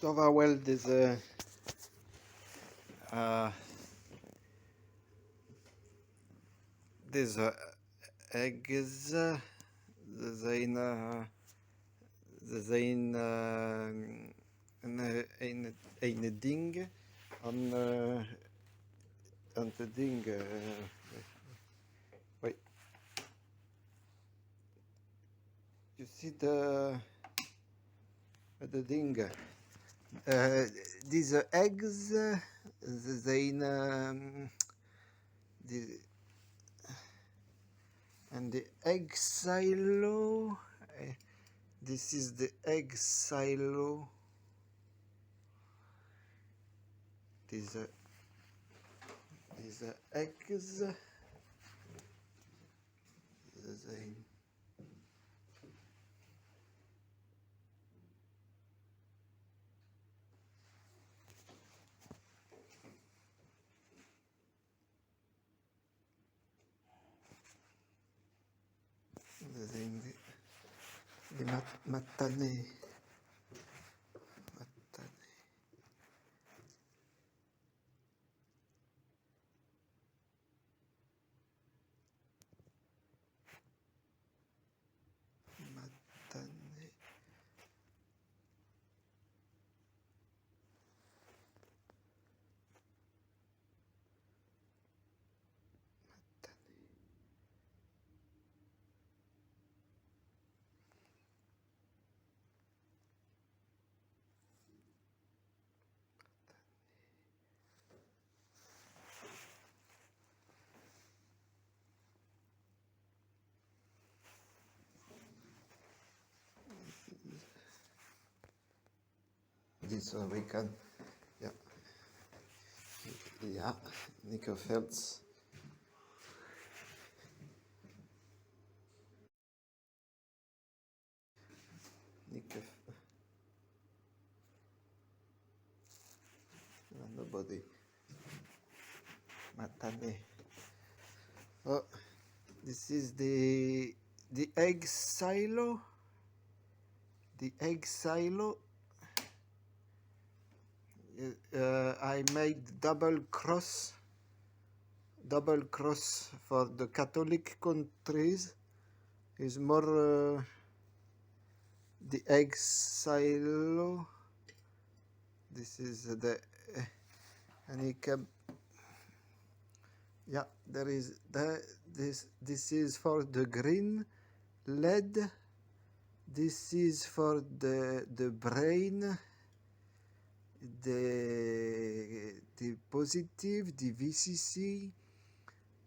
well deze deze eggs, ze zijn een ding aan het ding. Wait. You see the ding. Deze eggs, ze zijn and the egg silo. This is the egg silo. These eggs. Ze zijn die matane. This one we can, ja, Nico Velds. Nobody. Matane. Oh, this is the egg silo. The egg silo. I made double cross for the Catholic countries. Is more the egg silo. This is the and you can, yeah, there is this is for the green lead. This is for the brain, the positive, the VCC,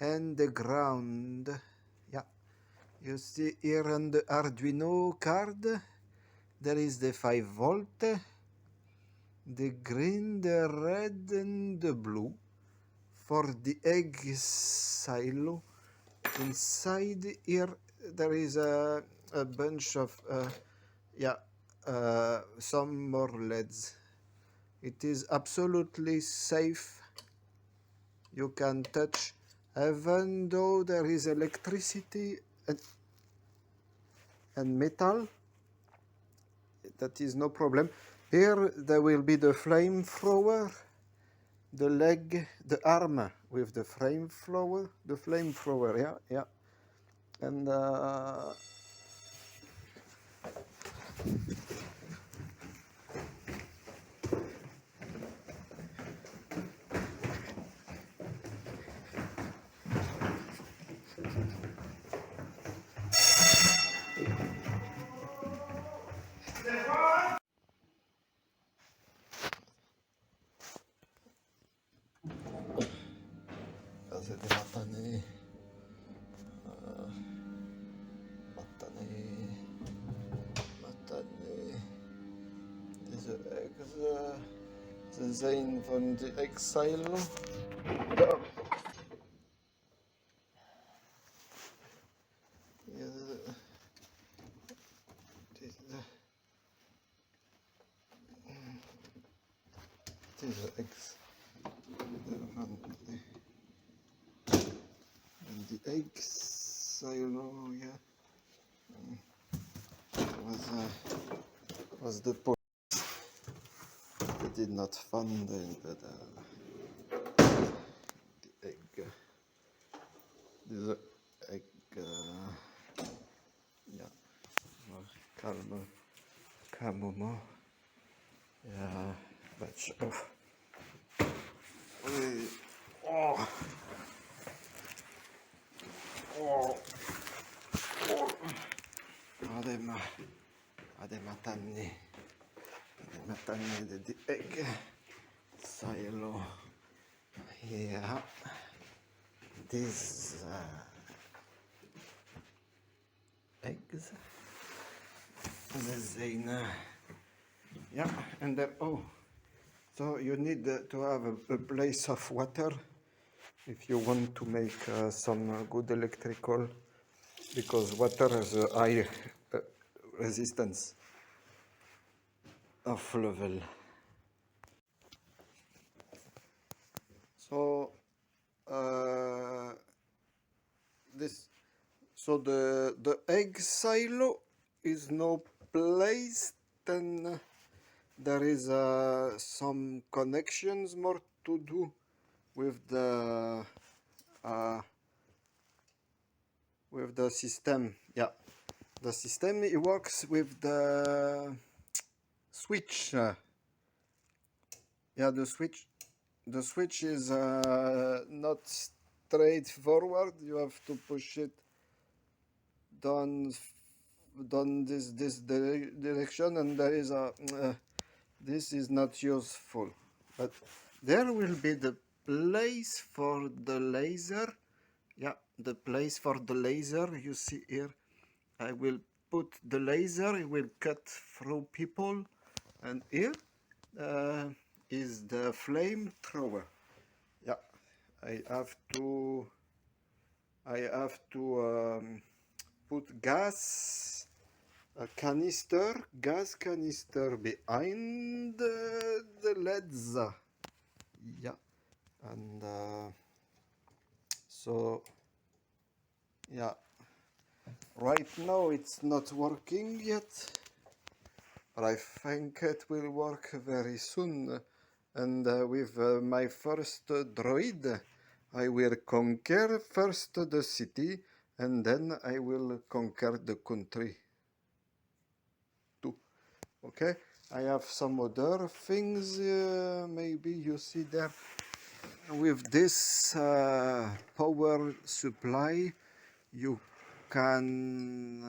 and the ground. Yeah, you see here on the Arduino card, there is the 5 volt, the green, the red, and the blue for the egg silo. Inside here there is a bunch of some more LEDs. It is absolutely safe. You can touch, even though there is electricity and metal, that is no problem. Here there will be the flamethrower, the leg, the arm with the flamethrower, yeah. And de matane. Deze eggs, ze zijn van de egg silo. Deze eggs van the egg silo, yeah, was the point. did not find the egg. The egg. Yeah. Calmement. Yeah. Batch of. Oh. Oh. Adematani the egg silo. Yeah, these eggs. The Zena. Yeah, and then, oh, so you need to have a place of water if you want to make some good electrical, because water has a high resistance of level. So this, so the egg silo is now placed, and there is some connections more to do uh, with the system. Yeah, the system, it works with the switch. Yeah, the switch is not straightforward. You have to push it down this direction, and there is a this is not useful, but there will be the place for the laser. Yeah, the place for the laser, you see here. I will put the laser, it will cut through people, and here is the flamethrower. Yeah, I have to put gas canister behind the LEDs. Yeah, and so yeah, right now it's not working yet, but I think it will work very soon. And with my first droid, I will conquer first the city, and then I will conquer the country too. Okay, I have some other things, maybe you see there. With this power supply, you can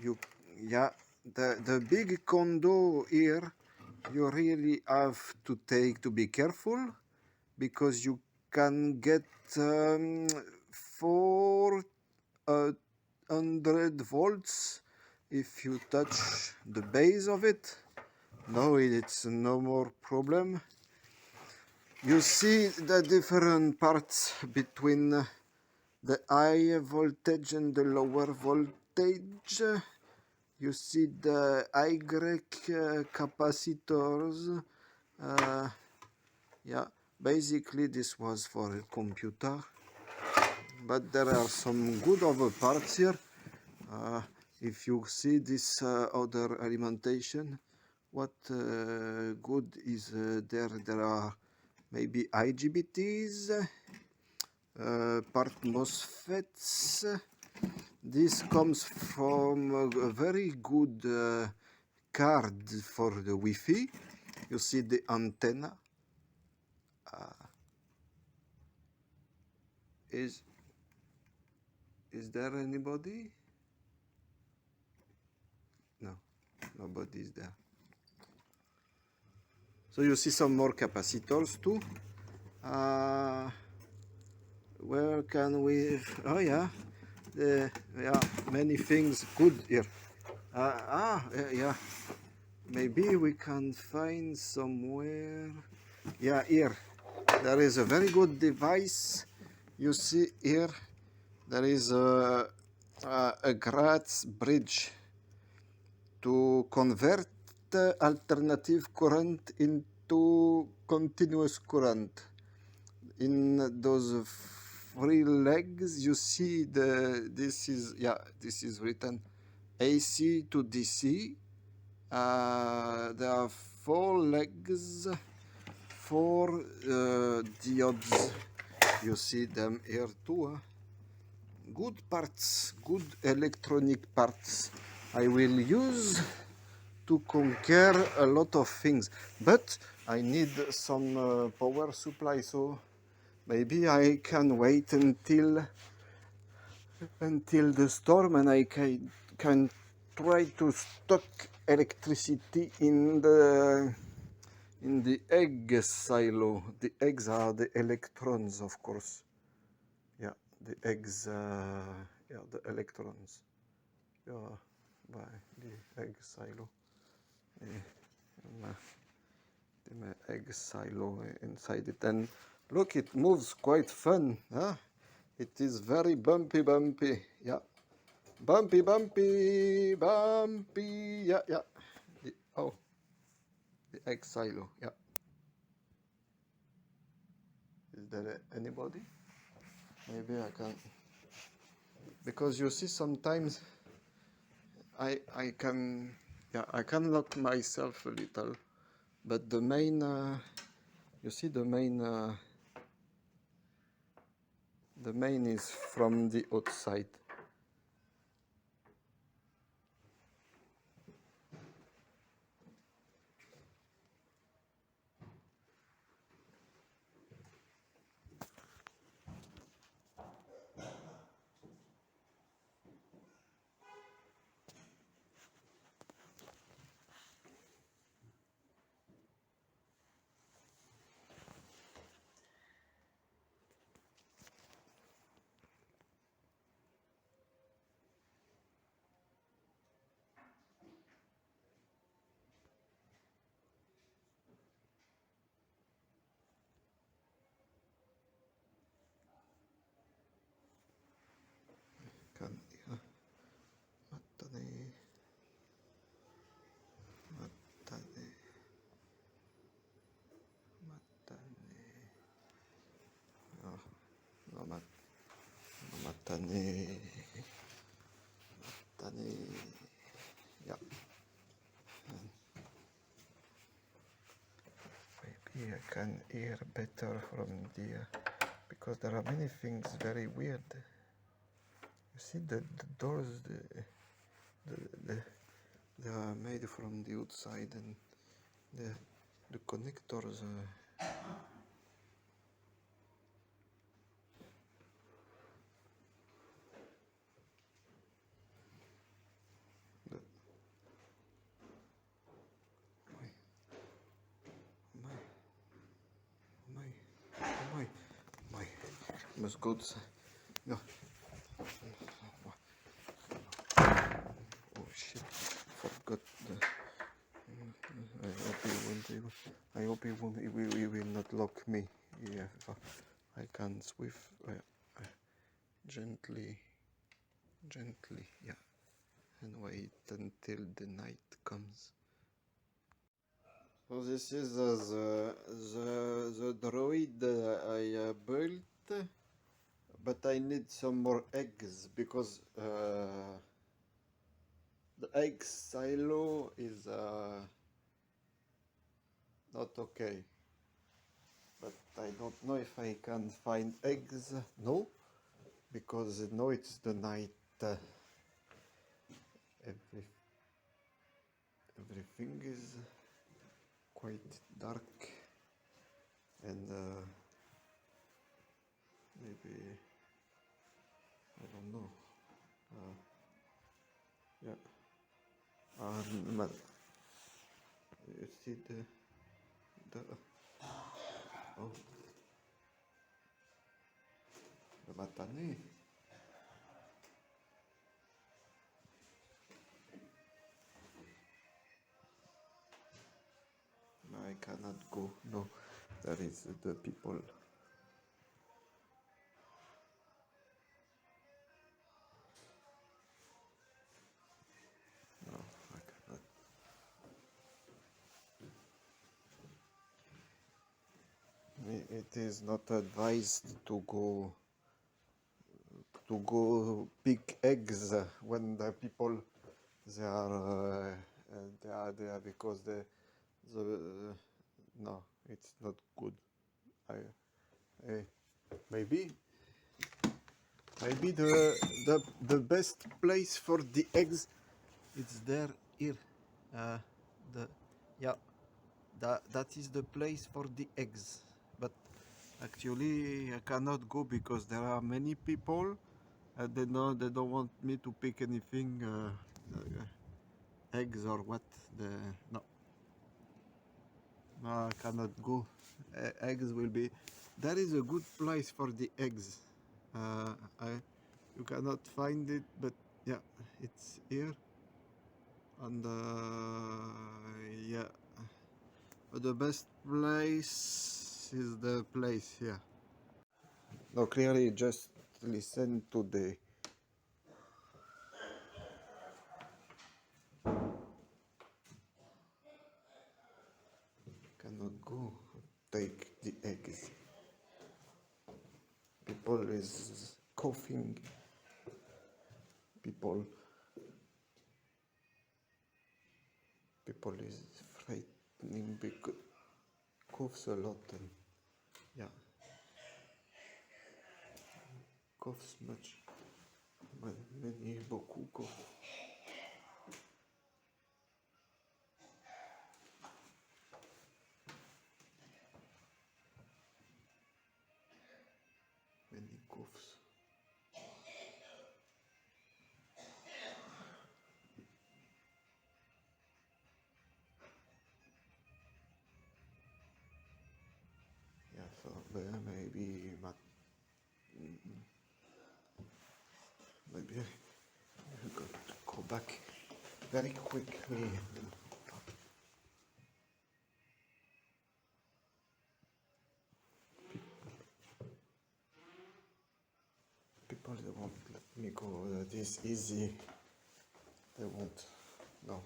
you yeah, the big condo here, you really have to be careful, because you can get 400 volts if you touch the base of it. No, it's no more problem. You see the different parts between the high voltage and the lower voltage. You see the Y capacitors. Yeah, basically this was for a computer, but there are some good other parts here. If you see this other alimentation, what good is there? There are maybe IGBTs, part MOSFETs. This comes from a very good card for the Wi-Fi. You see the antenna. Is there anybody? No, nobody is there. So you see some more capacitors too. Where can we? Oh yeah, yeah, many things good here. Yeah. Maybe we can find somewhere. Yeah, here. There is a very good device. You see here, there is a Graz bridge to convert alternative current into continuous current. In those three legs, you see this is written AC to DC. There are 4 legs, 4 diodes. You see them here too. Huh? Good parts, good electronic parts. I will use to conquer a lot of things, but I need some power supply, so maybe I can wait until the storm, and I can try to stock electricity in the egg silo. The eggs are the electrons, of course. Yeah, the eggs. Yeah, the electrons. Yeah, by the egg silo. The egg silo inside it, and look, it moves quite fun. Huh? It is very bumpy, bumpy. Yeah. Bumpy, bumpy, bumpy. Yeah, yeah. Oh, the egg silo. Yeah. Is there anybody? Maybe I can. Because you see, sometimes I can. Yeah, I can lock myself a little, but the main. You see, the main. The main is from the outside. Kan, ja. Mattani. Mattani. Mattani. Oh, no, no, Mattani. Mattani. Yeah. Maybe I can hear better from the because there are many things very weird. You see the doors, the they are made from the outside, and the connectors. The, my, my, my, my, must go to, no. Oh shit! Forgot the. I hope he will not lock me. Yeah, I can swift gently, yeah, and wait until the night comes. So this is the droid I built, but I need some more eggs because the egg silo is not okay. But I don't know if I can find eggs. No, because now it's the night. Every, everything is quite dark, and maybe I don't know. Yeah. But you see the oh, the matane. I cannot go. No, there is the people. No, I cannot. It is not advised to go pick eggs when the people they are there because the no, it's not good. I maybe the best place for the eggs it's there here. The yeah, that is the place for the eggs. But actually, I cannot go because there are many people. They don't want me to pick anything, eggs or what. The no, no, I cannot go. Eggs will be. That is a good place for the eggs. I you cannot find it, but yeah, it's here. And yeah, but the best place is the place here. No, clearly just listen to the cannot go take the eggs. People is coughing. People people is frightening because coughs a lot and yeah, coughs much. Many beaucoup cough. Many coughs. Yeah, so maybe maybe I got to go back very quickly. People they won't let me go this easy. They won't. No.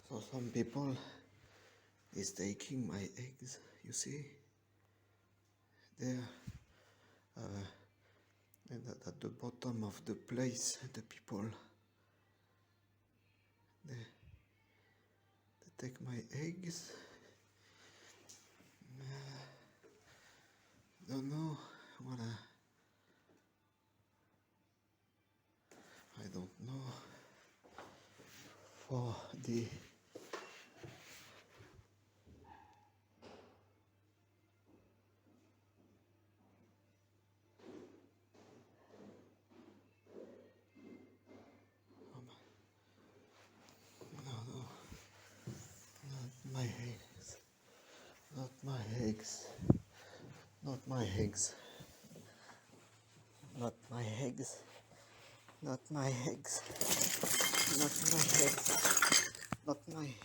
So some people is taking my eggs. You see, there, and at the bottom of the place, the people they take my eggs. Don't know what I don't know for the my eggs, not my eggs, not my eggs, not my eggs, not my eggs, not my eggs, not my eggs.